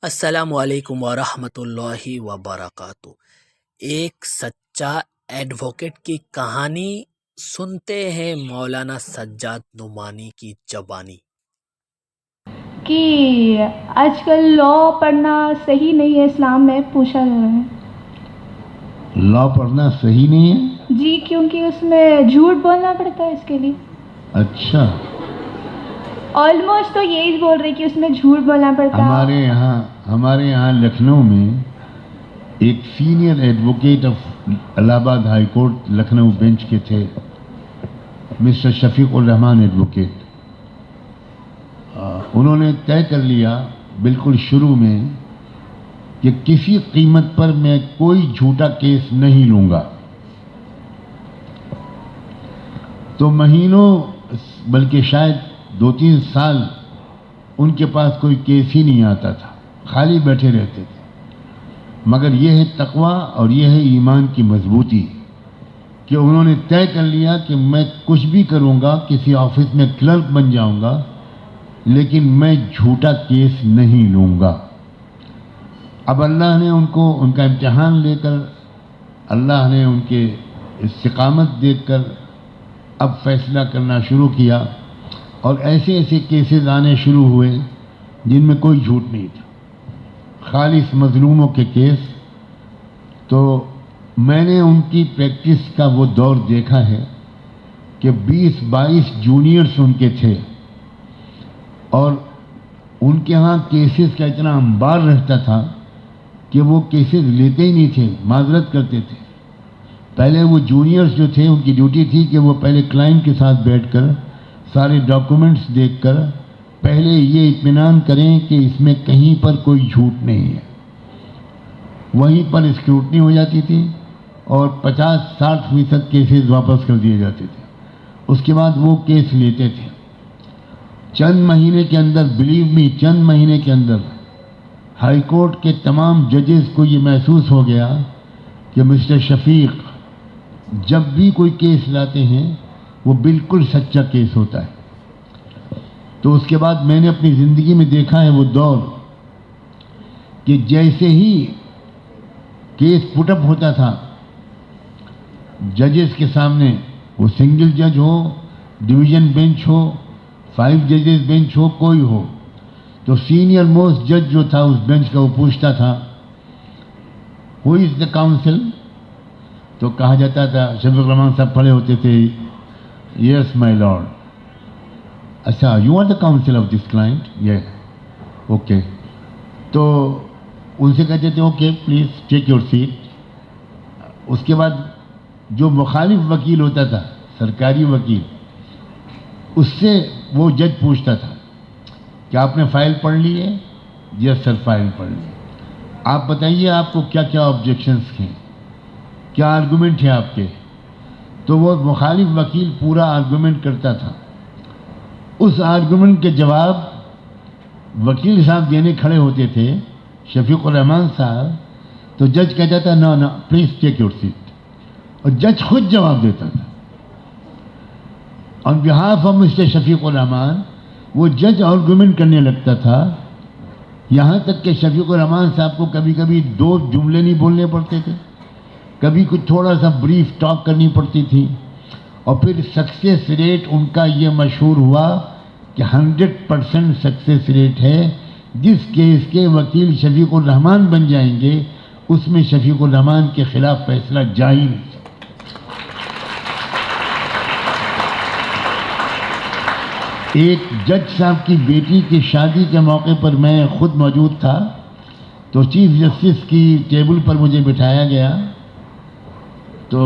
السلام علیکم ورحمۃ اللہ وبرکاتہ۔ ایک سچا ایڈوکیٹ کی کہانی سنتے ہیں مولانا سجاد نعمانی کی زبانی۔ کہ آج کل لا پڑھنا صحیح نہیں ہے اسلام میں، پوچھا جا رہا ہے۔ لا پڑھنا صحیح نہیں ہے؟ جی، کیونکہ اس میں جھوٹ بولنا پڑتا ہے اس کے لیے۔ اچھا، آلموسٹ تو یہی بول رہے کہ اس میں جھوٹ بولنا پڑتا ہے۔ ہمارے یہاں لکھنؤ میں ایک سینئر ایڈوکیٹ آف الہ آباد ہائی کورٹ لکھنؤ بینچ کے تھے، مسٹر شفیق الرحمان ایڈوکیٹ۔ انہوں نے طے کر لیا بالکل شروع میں کہ کسی قیمت پر میں کوئی جھوٹا کیس نہیں لوں گا۔ تو مہینوں بلکہ شاید 2-3 سال ان کے پاس کوئی کیس ہی نہیں آتا تھا، خالی بیٹھے رہتے تھے۔ مگر یہ ہے تقویٰ اور یہ ہے ایمان کی مضبوطی کہ انہوں نے طے کر لیا کہ میں کچھ بھی کروں گا، کسی آفس میں کلرک بن جاؤں گا، لیکن میں جھوٹا کیس نہیں لوں گا۔ اب اللہ نے ان کا امتحان لے کر، اللہ نے ان کے استقامت دیکھ کر اب فیصلہ کرنا شروع کیا، اور ایسے ایسے کیسز آنے شروع ہوئے جن میں کوئی جھوٹ نہیں تھا، خالص مظلوموں کے کیس۔ تو میں نے ان کی پریکٹس کا وہ دور دیکھا ہے کہ 20-22 جونیئرس ان کے تھے، اور ان کے ہاں کیسز کا اتنا انبار رہتا تھا کہ وہ کیسز لیتے ہی نہیں تھے، معذرت کرتے تھے۔ پہلے وہ جونیئرس جو تھے ان کی ڈیوٹی تھی کہ وہ پہلے کلائنٹ کے ساتھ بیٹھ کر سارے ڈاکومنٹس دیکھ کر پہلے یہ اطمینان کریں کہ اس میں کہیں پر کوئی جھوٹ نہیں ہے۔ وہیں پر اسکروٹنی ہو جاتی تھی اور 50-60% کیسز واپس کر دیے جاتے تھے۔ اس کے بعد وہ کیس لیتے تھے۔ چند مہینے کے اندر، بلیو می، چند مہینے کے اندر ہائی کورٹ کے تمام ججز کو یہ محسوس ہو گیا کہ مسٹر شفیق جب بھی کوئی کیس لاتے ہیں وہ بالکل سچا کیس ہوتا ہے۔ تو اس کے بعد میں نے اپنی زندگی میں دیکھا ہے وہ دور کہ جیسے ہی کیس پٹ اپ ہوتا تھا ججز کے سامنے، وہ سنگل جج ہو، ڈویژن بینچ ہو، 5 ججز بینچ ہو، کوئی ہو، تو سینئر موسٹ جج جو تھا اس بینچ کا، وہ پوچھتا تھا ہو از دا کاؤنسل؟ تو کہا جاتا تھا، شفیق الرحمان صاحب کھڑے ہوتے تھے، یس مائی لارڈ۔ اچھا، you are the counsel of this client? یہ اوکے۔ تو ان سے کہتے تھے okay please take your seat. اس کے بعد جو مخالف وکیل ہوتا تھا، سرکاری وکیل، اس سے وہ جج پوچھتا تھا کہ آپ نے فائل پڑھ لی ہے؟ یس سر، فائل پڑھ لی۔ آپ بتائیے آپ کو کیا کیا آبجیکشنس ہیں، کیا آرگومنٹ ہے آپ کے؟ تو وہ مخالف وکیل پورا آرگومنٹ کرتا تھا۔ اس آرگومنٹ کے جواب وکیل صاحب دینے کھڑے ہوتے تھے، شفیق الرحمان صاحب، تو جج کہتا تھا نو نو پلیز ٹیک یور سیٹ، اور جج خود جواب دیتا تھا آن بہاف آف مسٹر شفیق الرحمان۔ وہ جج آرگومنٹ کرنے لگتا تھا، یہاں تک کہ شفیق الرحمان صاحب کو کبھی کبھی 2 جملے نہیں بولنے پڑتے تھے، کبھی کچھ تھوڑا سا بریف ٹاک کرنی پڑتی تھی، اور پھر سکسیس ریٹ ان کا یہ مشہور ہوا کہ 100% سکسیس ریٹ ہے۔ جس کیس کے وکیل شفیق الرحمان بن جائیں گے اس میں شفیق الرحمان کے خلاف فیصلہ جا ہی نہیں۔ ایک جج صاحب کی بیٹی کی شادی کے موقع پر میں خود موجود تھا، تو چیف جسٹس کی ٹیبل پر مجھے بٹھایا گیا، تو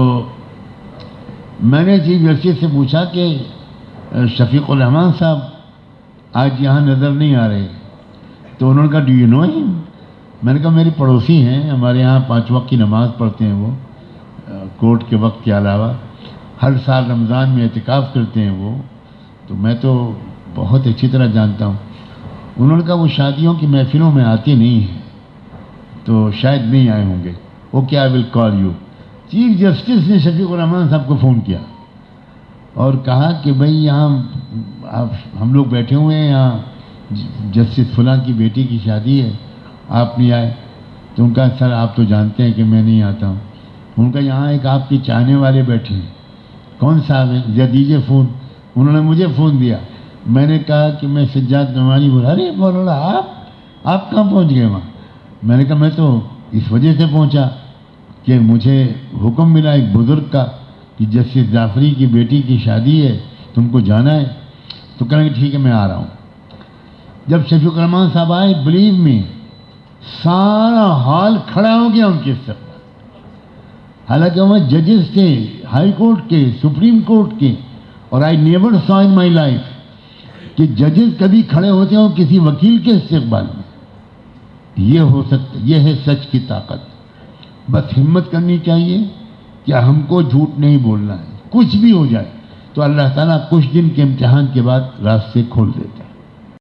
میں نے چیف جسٹس سے پوچھا کہ شفیق الرحمان صاحب آج یہاں نظر نہیں آ رہے، تو انہوں نے کہا ڈو یو نو ہم؟ میں نے کہا میری پڑوسی ہیں، ہمارے یہاں 5 وقت کی نماز پڑھتے ہیں، وہ کورٹ کے وقت کے علاوہ ہر سال رمضان میں اعتکاف کرتے ہیں وہ، تو میں تو بہت اچھی طرح جانتا ہوں۔ انہوں نے کہا وہ شادیوں کی محفلوں میں آتے نہیں ہیں، تو شاید نہیں آئے ہوں گے۔ Okay I will call you. Chief justice نے شفیق الرحمان صاحب کو فون کیا اور کہا کہ بھئی یہاں ہم لوگ بیٹھے ہوئے ہیں، یہاں جسٹس فلاں کی بیٹی کی شادی ہے، آپ نہیں آئے. تو ان کا سر آپ تو جانتے ہیں کہ میں نہیں آتا ہوں. ان کا یہاں ایک آپ کے چاہنے والے بیٹھے ہیں. کون صاحب ہیں؟ ذرا دیجیے فون. انہوں نے مجھے فون دیا. میں نے کہا کہ میں سجاد نعمانی بولا. ارے مولانا آپ کہاں پہنچ گئے وہاں؟ میں نے کہا میں تو اس وجہ سے پہنچا کہ مجھے حکم ملا ایک بزرگ کا کہ جسٹس جعفری کی بیٹی کی شادی ہے, تم کو جانا ہے. تو کہیں گے ٹھیک ہے میں آ رہا ہوں. جب شفیق الرحمان صاحب آئے, بلیو می, سارا ہال کھڑا ہو گیا ان کے ساتھ. حالانکہ وہاں ججز تھے ہائی کورٹ کے, سپریم کورٹ کے, اور آئی نیور سا ان مائی لائف کہ ججز کبھی کھڑے ہوتے ہوں کسی وکیل کے استقبال میں. یہ ہو سکتا, یہ ہے سچ کی طاقت. بس ہمت کرنی چاہیے کہ ہم کو جھوٹ نہیں بولنا ہے. کچھ بھی ہو جائے تو اللہ تعالیٰ کچھ دن کے امتحان کے بعد راستے کھول دیتے ہیں.